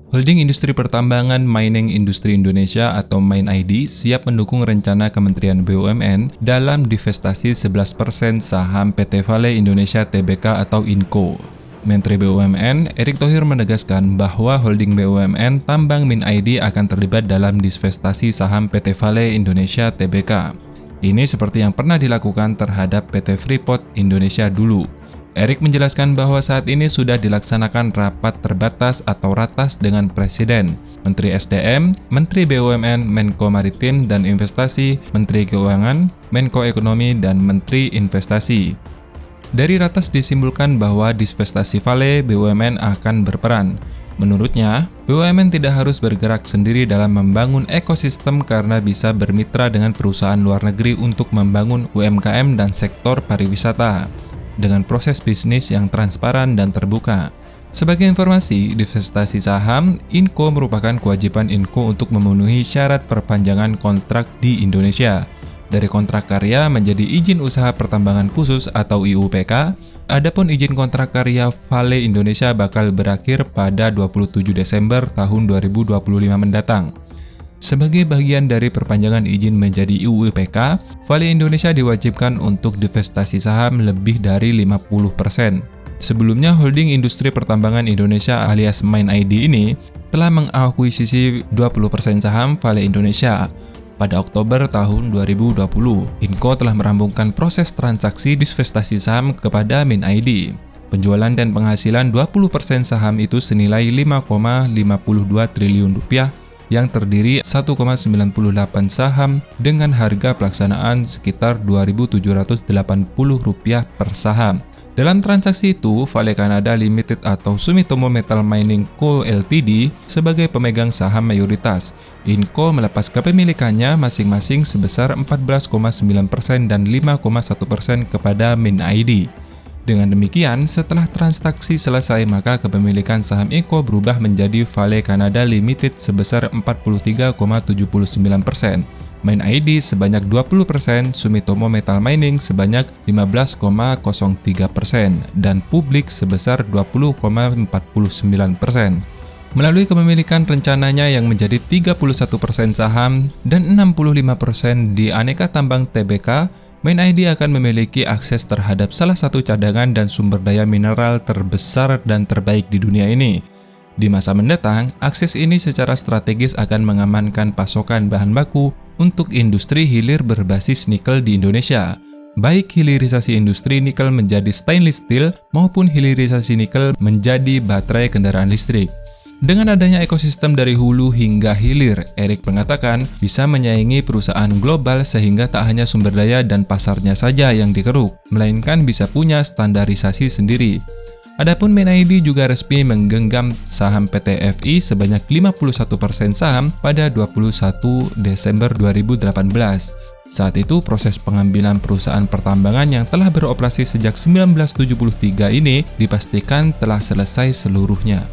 Holding Industri Pertambangan Mining Industri Indonesia atau MIND siap mendukung rencana Kementerian BUMN dalam divestasi 11% saham PT Vale Indonesia Tbk atau INCO. Menteri BUMN Erick Thohir menegaskan bahwa holding BUMN Tambang MIND akan terlibat dalam divestasi saham PT Vale Indonesia Tbk. Ini seperti yang pernah dilakukan terhadap PT Freeport Indonesia dulu. Erick menjelaskan bahwa saat ini sudah dilaksanakan rapat terbatas atau ratas dengan Presiden, Menteri SDM, Menteri BUMN, Menko Maritim dan Investasi, Menteri Keuangan, Menko Ekonomi, dan Menteri Investasi. Dari ratas disimpulkan bahwa divestasi Vale BUMN akan berperan. Menurutnya, BUMN tidak harus bergerak sendiri dalam membangun ekosistem karena bisa bermitra dengan perusahaan luar negeri untuk membangun UMKM dan sektor pariwisata dengan proses bisnis yang transparan dan terbuka. Sebagai informasi, divestasi saham INCO merupakan kewajiban INCO untuk memenuhi syarat perpanjangan kontrak di Indonesia. Dari kontrak karya menjadi izin usaha pertambangan khusus atau IUPK, adapun izin kontrak karya Vale Indonesia bakal berakhir pada 27 Desember tahun 2025 mendatang. Sebagai bagian dari perpanjangan izin menjadi IUPK, Vale Indonesia diwajibkan untuk divestasi saham lebih dari 50%. Sebelumnya, Holding Industri Pertambangan Indonesia alias MIND ini telah mengakuisisi 20% saham Vale Indonesia. Pada Oktober tahun 2020, INCO telah merampungkan proses transaksi divestasi saham kepada MIND. Penjualan dan penghasilan 20% saham itu senilai 5,52 triliun rupiah yang terdiri 1,98 saham dengan harga pelaksanaan sekitar Rp2.780 per saham. Dalam transaksi itu, Vale Canada Limited atau Sumitomo Metal Mining Co. Ltd. sebagai pemegang saham mayoritas. INCO melepas kepemilikannya masing-masing sebesar 14,9% dan 5,1% kepada MIND. Dengan demikian, setelah transaksi selesai maka kepemilikan saham INCO berubah menjadi Vale Canada Limited sebesar 43,79%, MIND sebanyak 20%, Sumitomo Metal Mining sebanyak 15,03%, dan publik sebesar 20,49%. Melalui kepemilikan rencananya yang menjadi 31% saham dan 65% di Aneka Tambang Tbk, MIND akan memiliki akses terhadap salah satu cadangan dan sumber daya mineral terbesar dan terbaik di dunia ini. Di masa mendatang, akses ini secara strategis akan mengamankan pasokan bahan baku untuk industri hilir berbasis nikel di Indonesia, baik hilirisasi industri nikel menjadi stainless steel maupun hilirisasi nikel menjadi baterai kendaraan listrik. Dengan adanya ekosistem dari hulu hingga hilir, Erick mengatakan bisa menyaingi perusahaan global sehingga tak hanya sumber daya dan pasarnya saja yang dikeruk, melainkan bisa punya standarisasi sendiri. Adapun MIND juga resmi menggenggam saham PT FI sebanyak 51% saham pada 21 Desember 2018. Saat itu, proses pengambilan perusahaan pertambangan yang telah beroperasi sejak 1973 ini dipastikan telah selesai seluruhnya.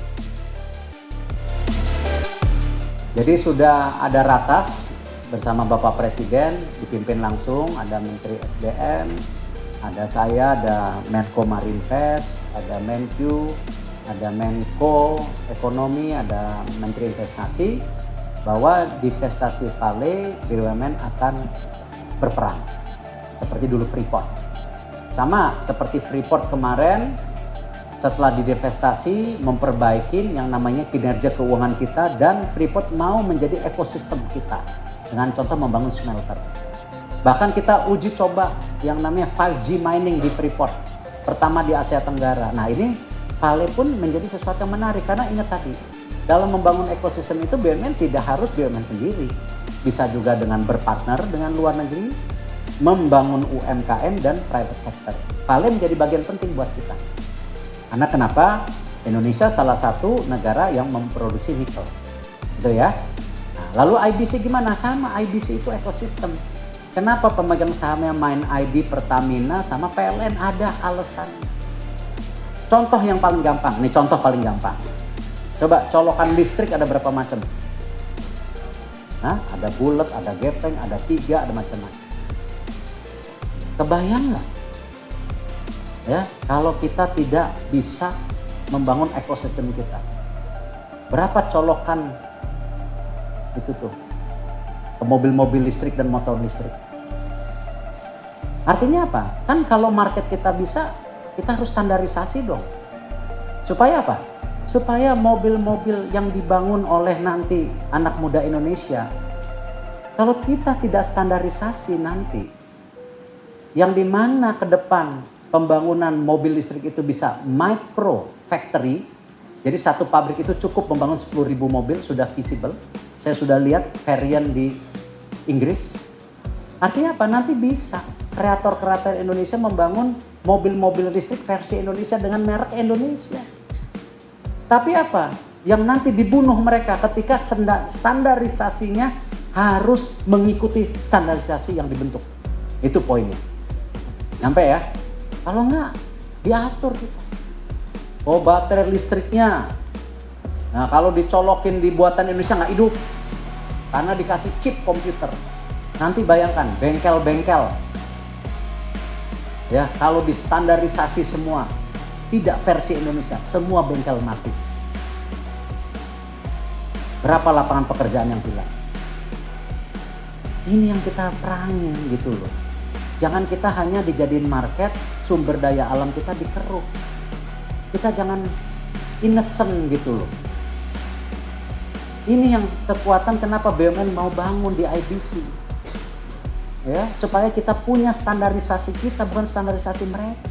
Jadi sudah ada ratas bersama Bapak Presiden, dipimpin langsung, ada Menteri SDM, ada saya, ada Menko Marinvest, ada Menq, ada Menko Ekonomi, ada Menteri Investasi, bahwa divestasi Vale BUMN akan berperan, seperti dulu Freeport. Sama seperti Freeport kemarin, setelah didivestasi, memperbaiki yang namanya kinerja keuangan kita, dan Freeport mau menjadi ekosistem kita dengan contoh membangun smelter. Bahkan kita uji coba yang namanya 5G mining di Freeport, pertama di Asia Tenggara. Nah ini Vale pun menjadi sesuatu yang menarik, karena ingat tadi, dalam membangun ekosistem itu BUMN tidak harus BUMN sendiri, bisa juga dengan berpartner dengan luar negeri, membangun UMKM dan private sector. Vale menjadi bagian penting buat kita. Karena kenapa? Indonesia salah satu negara yang memproduksi nikel, gitu ya. Nah, lalu IBC gimana? Sama, IBC itu ekosistem. Kenapa pemegang sahamnya MIND, Pertamina, sama PLN? Ada alasannya. Contoh yang paling gampang, nih contoh paling gampang. Coba colokan listrik ada berapa macam? Nah, ada bulat, ada gepeng, ada tiga, ada macam-macam. Kebayang nggak? Ya, kalau kita tidak bisa membangun ekosistem kita. Berapa colokan itu tuh ke mobil-mobil listrik dan motor listrik. Artinya apa? Kan kalau market kita bisa, kita harus standarisasi dong. Supaya apa? Supaya mobil-mobil yang dibangun oleh nanti anak muda Indonesia, kalau kita tidak standarisasi nanti, yang dimana ke depan pembangunan mobil listrik itu bisa micro factory, jadi satu pabrik itu cukup membangun 10.000 mobil, sudah visible. Saya sudah lihat varian di Inggris. Artinya apa? Nanti bisa kreator-kreator Indonesia membangun mobil-mobil listrik versi Indonesia dengan merek Indonesia. Tapi apa? Yang nanti dibunuh mereka ketika standarisasinya harus mengikuti standarisasi yang dibentuk. Itu poinnya. Nyampe ya? Kalau enggak, diatur kita. Oh, baterai listriknya. Nah, kalau dicolokin di buatan Indonesia nggak hidup. Karena dikasih chip komputer. Nanti bayangkan, bengkel-bengkel. Ya, kalau distandarisasi semua, tidak versi Indonesia, semua bengkel mati. Berapa lapangan pekerjaan yang hilang? Ini yang kita perangin gitu loh. Jangan kita hanya dijadiin market, sumber daya alam kita dikeruk. Kita jangan innocent gitu loh. Ini yang kekuatan kenapa BUMN mau bangun di IBC. Ya, supaya kita punya standarisasi kita, bukan standarisasi mereka.